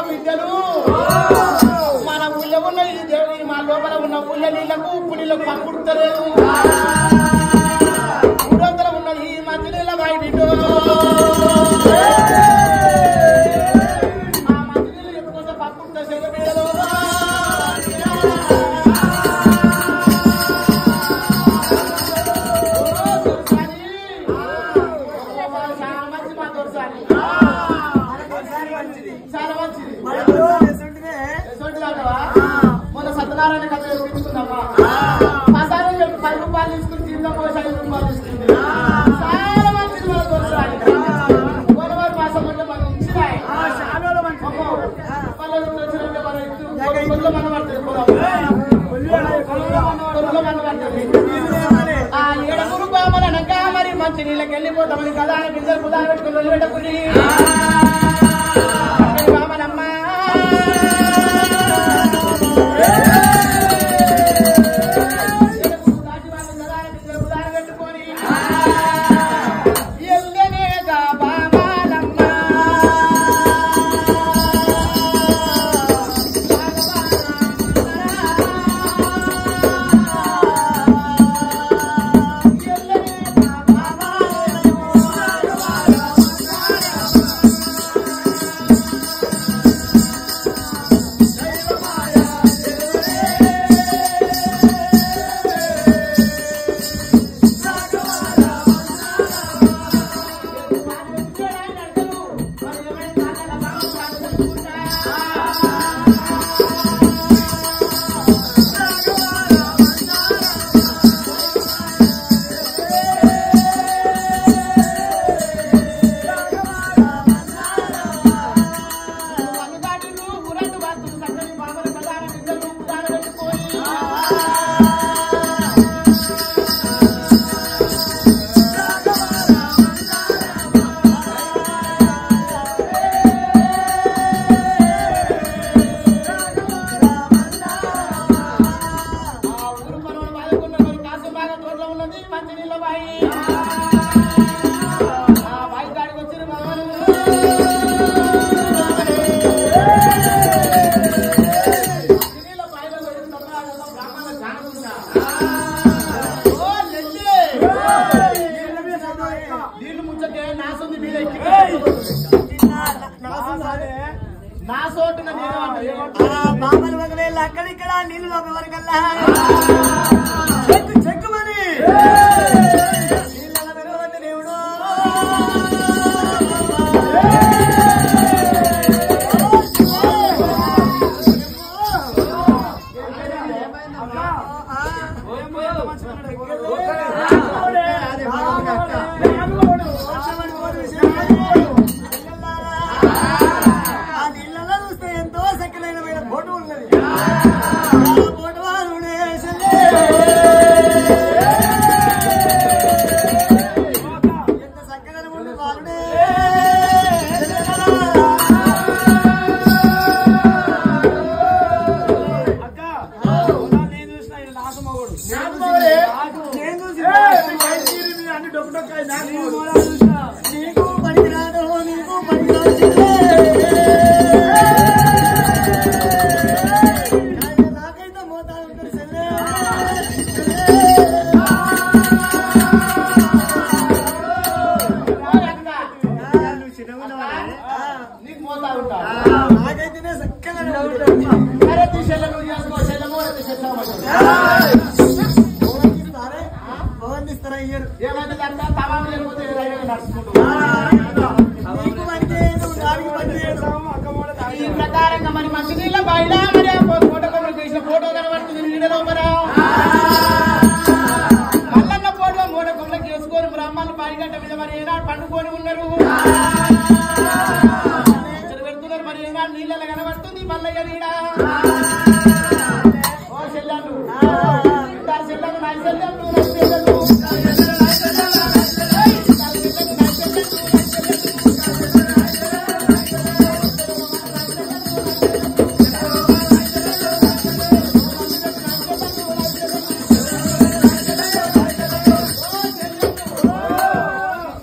బిడ్డలు మన ఊళ్ళో ఉన్న ఈ దేవుడి మా లోపల ఉన్న ఊళ్ళ నీళ్లకు ఉప్పు నీళ్ళకు పంపుడతలేదు 300 ఉన్నది ఈ మంచి నీళ్ళ బాయి బిడ్డ ఆ మంచి నీళ్ళు ఎప్పుడైతే పంపుతా చెయ్యబిడ్డలు మొన్న సత్యనారాయణ కథ చూపించుకుందమ్మా మసాలా చెప్పి 10 రూపాయలు తీసుకుని జీవితం పోయి 5 రూపాయలు తీసుకుంది చాలా మంచిది మన దొరసాలి గోదావరి మాసం అంటే మనం ఇచ్చినాయి పల్లెలు వచ్చినట్టే మన ఇల్లు మన పడుతుంది ఆ 7 రూపాయలు అనగా మరి మంచి నీళ్ళకి వెళ్ళిపోతామని కదా అని బిడ్డలు కుదాలు పెట్టుకుని వెళ్ళిపెట్టుకుని బామనమ్మా నా సోటున బామలు ఒకవేళ అక్కడిక్కడ నీళ్ళు లోపలికల్లా చెక్కుమని నీళ్ళ పెరగబట్టి దేవుడు ఈ ప్రకారంగా మరి మంచి నీళ్ళ బయట మరి ఫోటో తీసిన ఫోటో కనబడుతుంది నీడలో మల్లన్న ఫోటో మూడ కొమ్మలకి వేసుకొని బ్రహ్మలు పాయిగంట మీద మరి ఏనాడు పండుకొని ఉన్నారు పెడుతున్నారు మరి ఏనాడు నీళ్ళలో కనబడుతుంది మల్లయ్య నీడ ఓ చెల్లెళ్ళు ఇద్దరు చెల్లెళ్ళు నా చెల్లెళ్ళు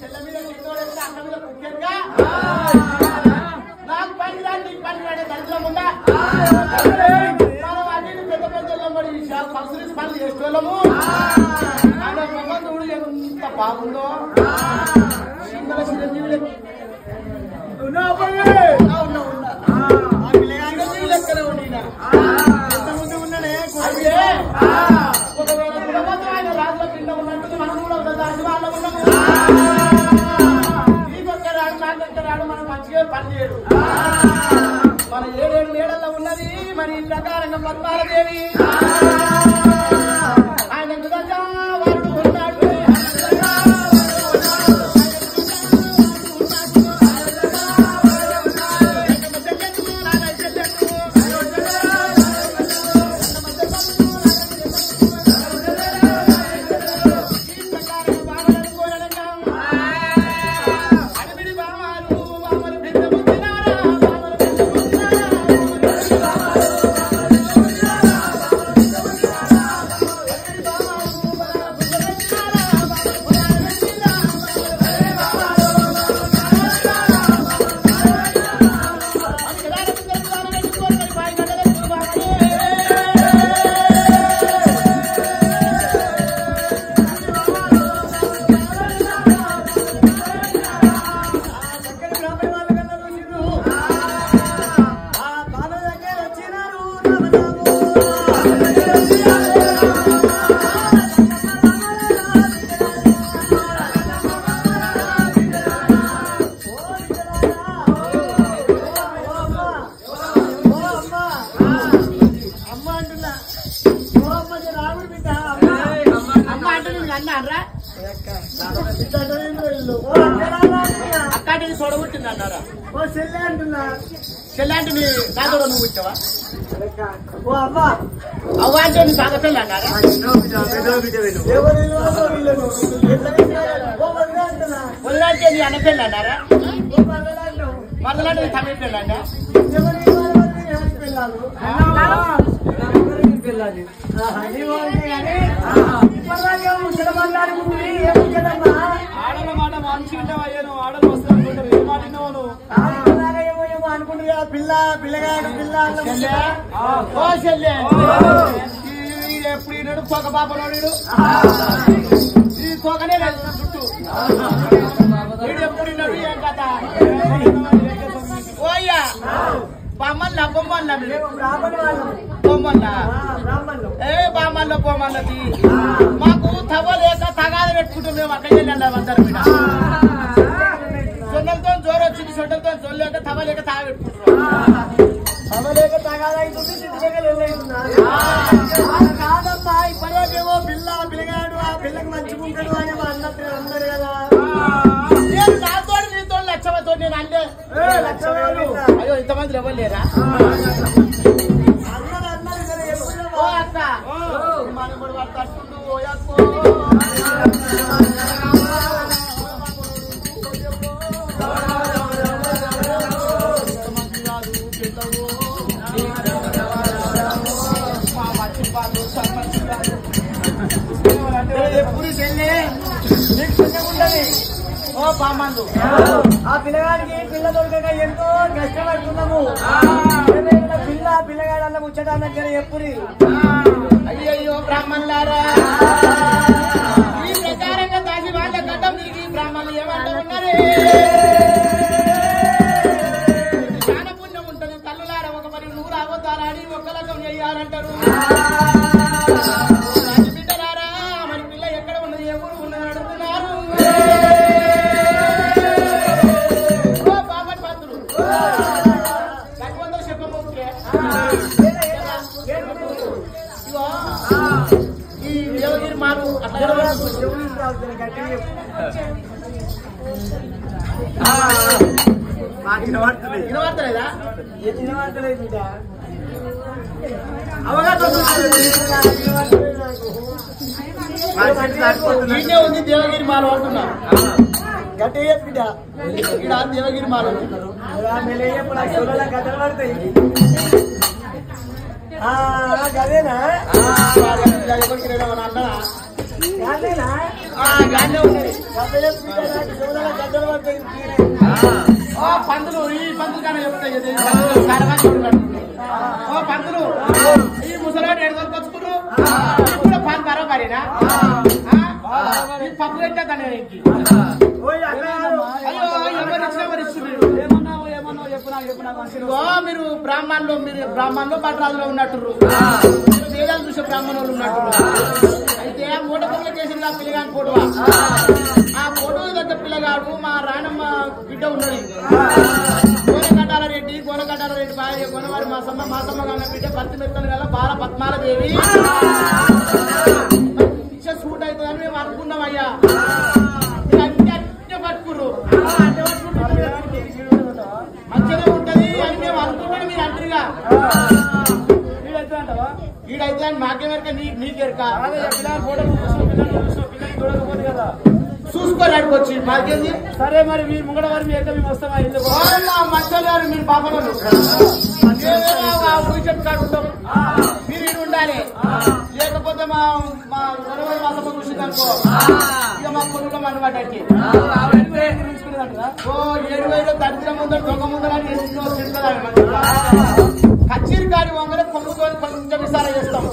చెల్ల మీద చిన్నోడు అన్న మీద కుక్కెక్క బాగుందో సింగల చిరంజీవి లెక్కనే ఉండినా ఉన్నాడే ఒకవేళ గుణవంతం ఆయన రాజుల కింద ఉన్నట్టు మనం కూడా వాళ్ళ ఉన్నాము నీకొక్కరాడు నాకొక్కరాడు మనం మంచిగా పని చేయడు మన 7 ఏళ్లలో ఉన్నది మరి ఈ ప్రకారంగా పద్మాలదేవి ఆయన వరుడు ఉన్నాడు అక్కడిని చూడబుట్టింది అన్నారా చెల్లాంటి నాతో నువ్వు వచ్చావా అవ్వ అంటే నీ సాగ పెళ్ళి అన్నారా వదిలాంటే నీ అన్న పెళ్ళి అన్నారా మొదలంటే నీ తమిళ పెళ్ళి అన్నా ఆడల మాట మంచిగా అయ్యాను ఆడలు వస్తాను ఏ మాట అనుకుంటున్నా పిల్ల పిల్లగాడు పిల్ల ఎప్పుడు ఈనాడు తొక పాపనోడు ఈ తొకనే చుట్టూ వీడు ఎప్పుడు ఈనాడు ఏం కథ ఓయ్యా బామ్మల్లా బొమ్మల్లా బొమ్మల్లా బామ్మల్లో బొమ్మల్లది మాకు తవ్వలేక తగాద పెట్టుకుంటాం మేము అక్కడికి వెళ్ళండి అందరం మీద సొంతంతో జోరు వచ్చింది సొంతంతో జోలేక తవ్వలేక తాగ పెట్టుకుంటున్నాం తవ్వలేక తగాదవుతుంది కాదమ్మా ఇప్పటికేమో పిల్ల పిల్లగాడు ఆ పిల్లకి మంచిగా ఉంటాడు అని అన్నట్టు అన్నారు కదా నేను నాతో నీతో లక్షమతో నేను అంటే అయ్యో ఇంతమంది ఎవరు లేరా ఓ అక్క మనం కూడా వాడు తట్టుండు ఓయక్కో ఎప్పుడు చెల్లి నీకు పుణ్యం ఉంటది ఓ బామ్మలు ఆ పిల్లగాడికి పిల్ల దొరకక ఎంతో కష్టపడుతున్నాము పిల్లగాడన్న ముచ్చట దగ్గర ఎప్పుడు అయ్యయ్యో బ్రాహ్మణులారా ఈ ప్రకారంగా దాచి వాళ్ళ గడ్డం తిరిగి బ్రాహ్మణులు ఏమంటూ ఉన్నారే చాలా పుణ్యం ఉంటుంది తల్లులారా ఒక మరి నూరు అవతారాని ఒక లకం చెయ్యాలంటారు బిడ్డలారా మరి పిల్ల ఎక్కడ ఉన్నది ఏ ఊరు ఉన్నది అడుగుతున్నారు ఈ దేవగిరి మారు అట్లా వినవార్తలేదా అవగాహన ఉంది దేవగిరి మాలు అంటున్నా గట్టే బిడ్డ ఇక్కడ దేవగిరి మాలు అంటున్నారు గదేనా పందులు ఈ పందులు కానీ చెప్తాయి ఓ పందులు ఈ ముసలాడు ఎడగొచ్చుకున్నారు ఇప్పుడు పని బరోబరేనా పప్పు పెట్టా తన మీరు బ్రాహ్మణులు భద్రాదులో ఉన్నట్టు వేదాలు చూసే బ్రాహ్మణులు ఉన్నట్టు అయితే మూట పొగలు చేసిన పిల్లగాని ఫోటో ఆ ఫోటో దగ్గర పిల్లగాడు మా రానమ్మ బిడ్డ ఉన్నది గోనగడ్డాల రెడ్డి భార్య కొనవారి మాసమ్మ కన్న బిడ్డ పత్తి మెత్తను గల బాల పద్మాలదేవి పిక్చర్ షూట్ అవుతుందని మేము అనుకున్నాం అయ్యా అన్నీ పట్టుకురు మంచిగా ఉంటది అని మేము అనుకున్నాం మీరు అంటారుగా వీడైతే అని మాకేమెరక నీకెరక చూసుకోరు అడిగొచ్చి మాకేంది సరే మరి మీరు ముంగడ వారి మీ మేము వస్తామా మంచి గారు మీరు పాపలు ఉంటాం మీరు ఇటు ఉండాలి లేకపోతే మా మాసమ్మ చూసింది అనుకో ఇక మా పొన్నులో అనమాటకి ఓ 7,000 దరిద్రం ముందర దొంగ ముందర కచ్చీరి కాడి వంగలే కొమ్ముతో కొంచెం విసార చేస్తాం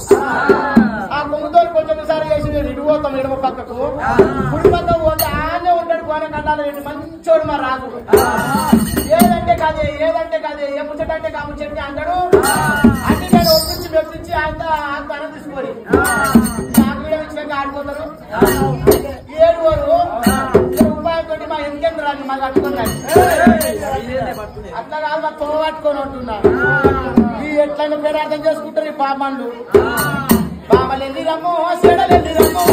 ఆ కొమ్ముతో కొంచెం విసార చేసి నేను ఇటు పోతాం ఎడమ పక్కకు కుడి పక్కకు పోతే ఆనే ఉంటాడు కోన కన్నాలు మంచోడు మా రాజు ఏదంటే కాదే ఏ ముచ్చటంటే కా ముచ్చటి అంటాడు అన్ని నేను ఒప్పించి మెప్పించి ఆయన అనం తీసుకొని నాకు వీడియో ఇచ్చినాక ఆడుకుంటారు 7 రూపాయలతోటి మా ఎంకేంద్రాన్ని మాకు కట్టుకున్నాను అట్లా కాదు మా తోవ పట్టుకొని ఉంటున్నా ఎట్లయినా పేరు అర్థం చేసుకుంటారు ఈ పాపండు పామలు ఎన్ని రమ్మో సెడలు ఎన్ని రమ్మో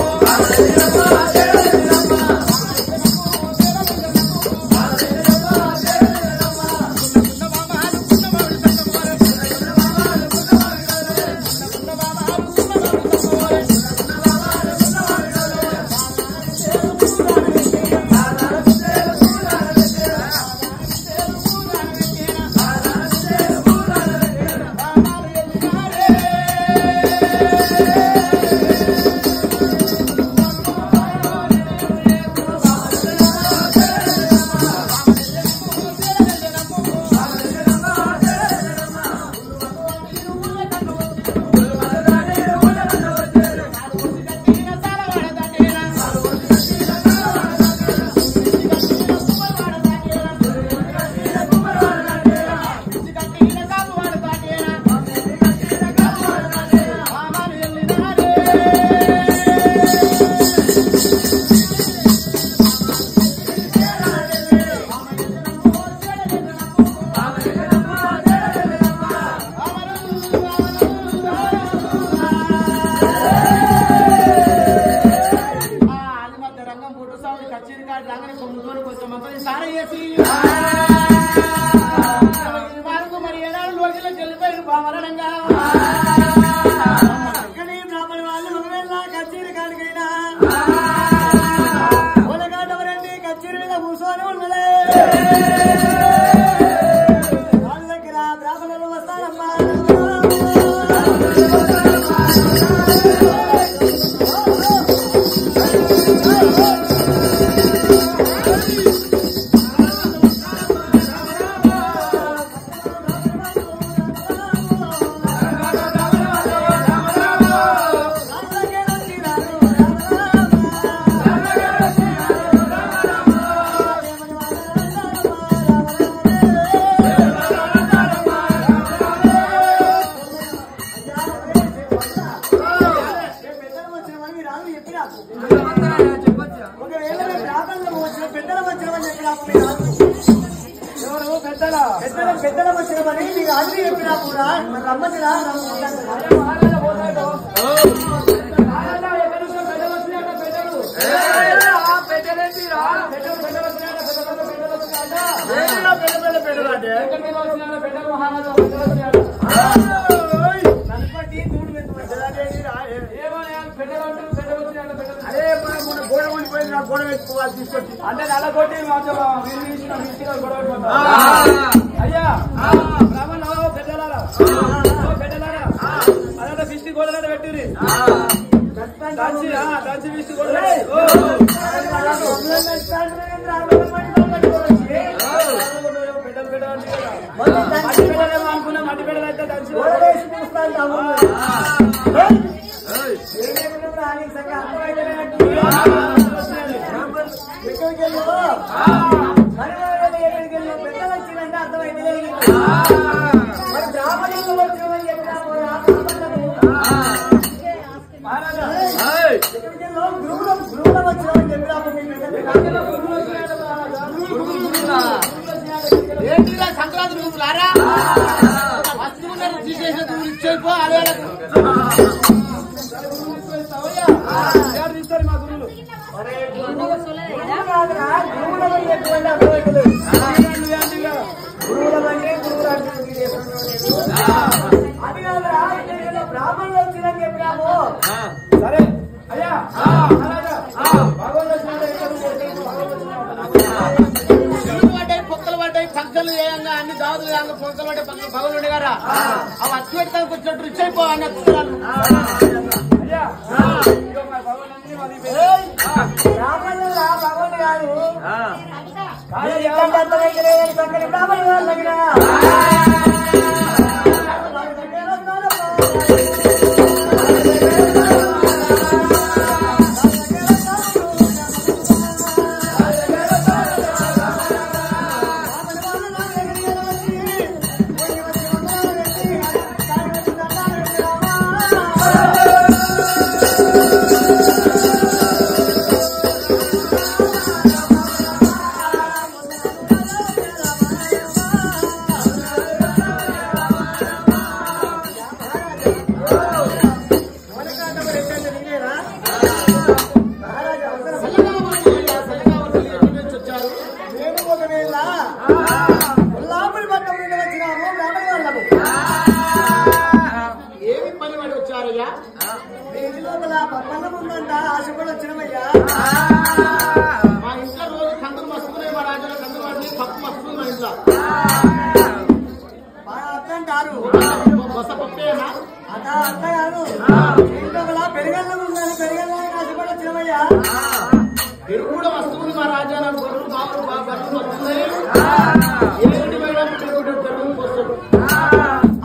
పెద్దల వచ్చినమని నీకు అన్ని చెప్పినా కూడా రమ్మనిరా గోడ ఉండిపోయింది నా గోడ పెట్టుకోవాలి తీసుకొచ్చి అంటే నల్ల కొట్టి గొడవ అయ్యా పెద్దలారా అదే ఫిస్ట్ గోడలాట పెట్టిరి దంచి ఫిస్ట్ గోడ అనుకున్నా మట్టి పెడలు అయితే దంచి సంఖ్య ఎక్కడికి వెళ్ళు ఎక్కడికి వెళ్ళు పెద్దలు వచ్చిందంటే అర్థమైంది మరి బ్రాహ్మణులు వచ్చిందని చెప్పినాము ఎక్కడికి వెళ్ళు గురువుల వచ్చినామని చెప్పినాము ఏంటిగా సంక్రాంతి గురువులారా వస్తువులను తీసేసిన గురువులు ఇచ్చేపో అదే మా గురువులు బ్రాహ్మణులు వచ్చిందని చెప్పినాము సరే అయ్యా పొక్కలు పడ్డాయి పక్కలు వేయంగా అన్ని దాదులు వేయంగా పొక్కలు పడ్డాయి పక్కన భగవానుడి గారా అవి అచ్చి పెట్టడానికి వచ్చినట్టు రిచ్ అయిపోవాలి భగవానుడు గారు చక్కని బ్రాహ్మణుడు గారు దగ్గర పెరుగుడ వస్తువులు మా రాజా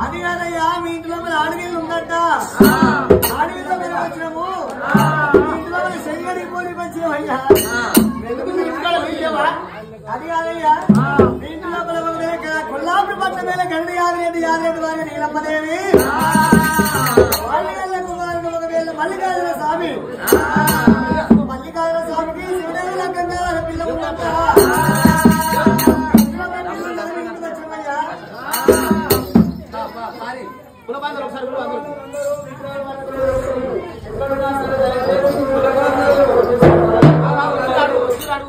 అది కాదయ్యా మీ ఇంట్లో మీద ఆడవీళ్ళు ఉందంట ఆడవీళ్ళలో మేము వచ్చినాము మీ ఇంట్లో మీద శరీరానికి పోనీ వచ్చినామయ్యా అది కాదయ్యా మీ ఇంట్లో కొల్లాపురి పట్ల మీద గండి యాదరెడ్డి వారి నీలమ్మదేవి మల్లికార్జున స్వామి మల్లికార్జున స్వామికి శివదేవి లగ్గంగా పిల్ల ఉందంట ఒకసారి